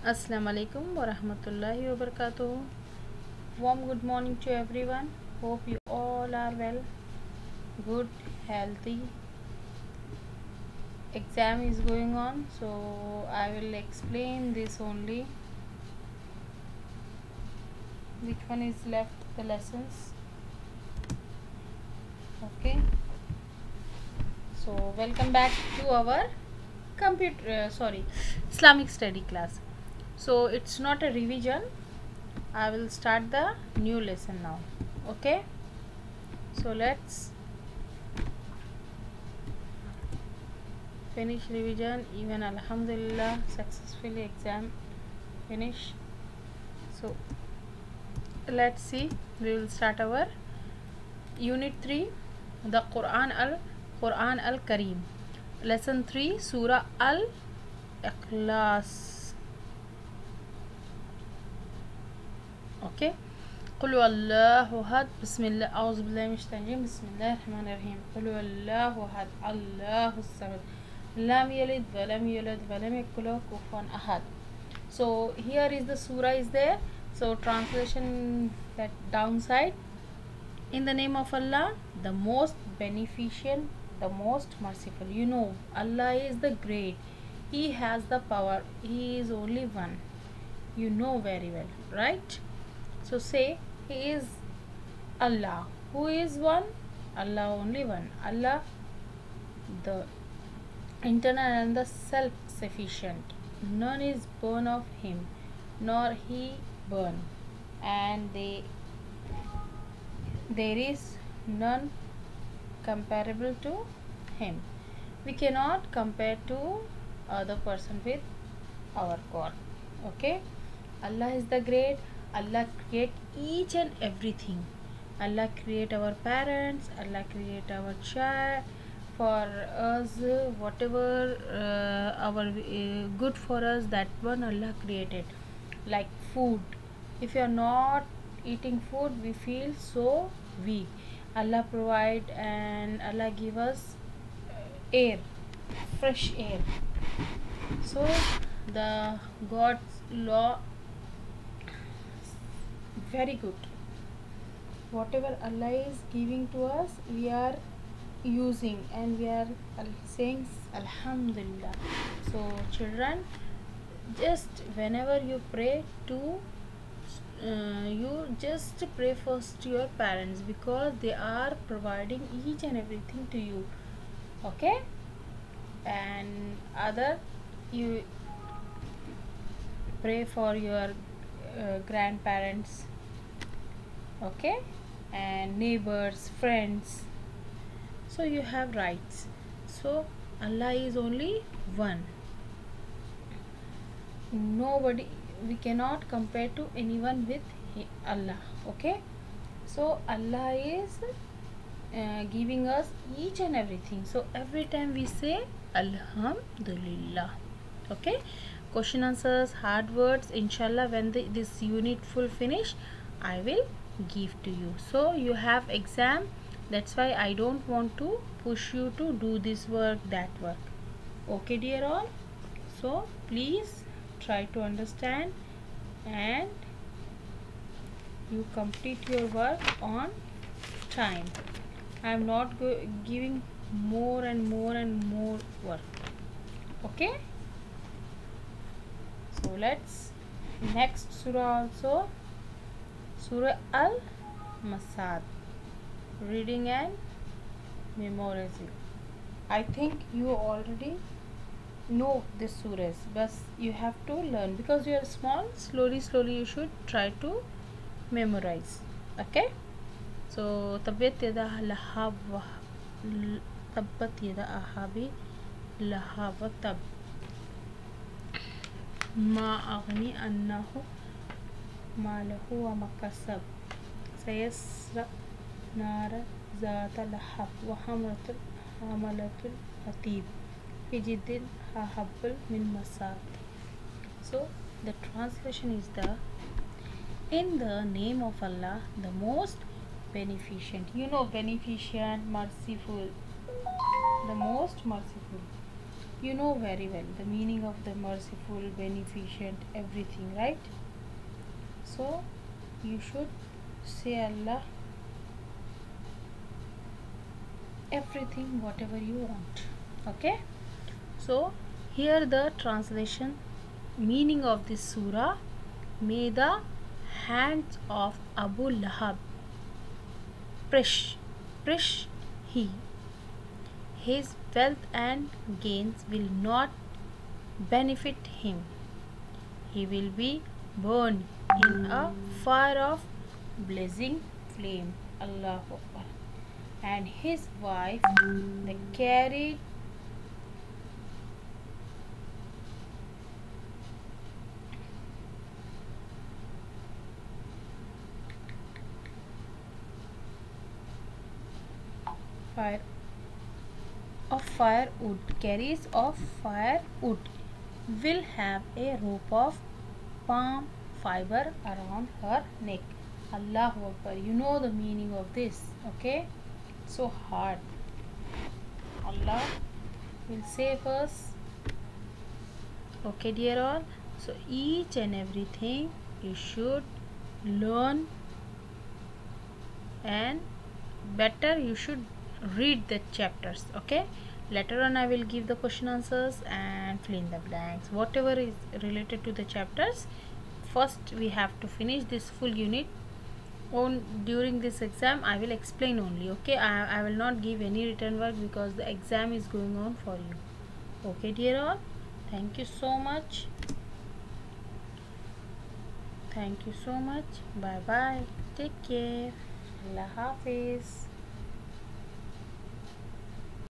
Assalamu alaikum wa rahmatullahi wa barakatuh. Warm good morning to everyone. Hope you all are well, good, healthy. Exam is going on, so I will explain this only. Which one is left? The lessons. Okay. So welcome back to our Islamic study class. So it's not a revision. I will start the new lesson now. Okay, so let's finish revision. Even alhamdulillah, successfully exam finish. So let's see, we will start our unit 3, the Quran al Kareem, lesson 3, Surah al Ikhlas. Okay. قل والله أحد بسم الله أعوذ بالله من الشيطان الرجيم بسم الله الرحمن الرحيم قل والله أحد الله الصمد لم يلد ولم يولد ولم يكن له كفوا أحد. So here is the surah is there. So translation, that downside. In the name of Allah, the most beneficent, the most merciful. You know, Allah is the great. He has the power. He is only one. You know very well, right? So say, He is Allah. Who is one? Allah only one. Allah, the internal and the self-sufficient. None is born of Him, nor He born, and there is none comparable to Him. We cannot compare to other person with our God. Okay. Allah is the great. Allah create each and everything. Allah create our parents. Allah create our child. For us, whatever our good for us, that one Allah created. Like food. If you are not eating food, we feel so weak. Allah provide and Allah give us air, fresh air. So the God's law very good. Whatever Allah is giving to us, we are using and we are saying alhamdulillah. So children, just whenever you pray to you just pray first to your parents, because they are providing each and everything to you. Okay. And other, you pray for your grandparents. Okay. And neighbors, friends. So you have rights. So Allah is only one. Nobody, we cannot compare to anyone with Allah. Okay. So Allah is giving us each and everything. So every time we say alhamdulillah. Okay. Question answers, hard words, inshallah, when this unit full finish, I will give to you. So you have exam, that's why I don't want to push you to do this work, that work. Okay dear all. So please try to understand and you complete your work on time. I am not giving more and more and more work. Okay. So let's next surah also, Surah Al-Masad, reading and memorizing. I think you already know this surahs, but you have to learn because you are small. Slowly you should try to memorize. Okay. So tabbat yada ahabi lahab tab ma aghni annahu ماله ومكسب سيسرى نار ذات لهب وحملة الحطيب في جدها حبل من مساد. So the translation is in the name of Allah, the most beneficent. You know, beneficent, merciful, the most merciful. You know very well the meaning of the merciful, beneficent, everything, right? So you should say Allah everything whatever you want. Okay, so here the translation meaning of this surah: may the hands of Abu Lahab prish he, his wealth and gains will not benefit him. He will be burned in a fire of blazing flame. Allahu Akbar. And his wife, the carried fire of firewood, carries of firewood, will have a rope of palm fiber around her neck. Allahu Akbar. You know the meaning of this. Okay, so hard. Allah will save us. Okay, dear all, so each and everything you should learn, and better you should read the chapters. Okay, later on I will give the question answers and fill in the blanks whatever is related to the chapters. First we have to finish this full unit. On during this exam I will explain only. Okay, I will not give any written work because the exam is going on for you. Okay, dear all, thank you so much. Thank you so much. Bye bye. Take care. Allah Hafiz.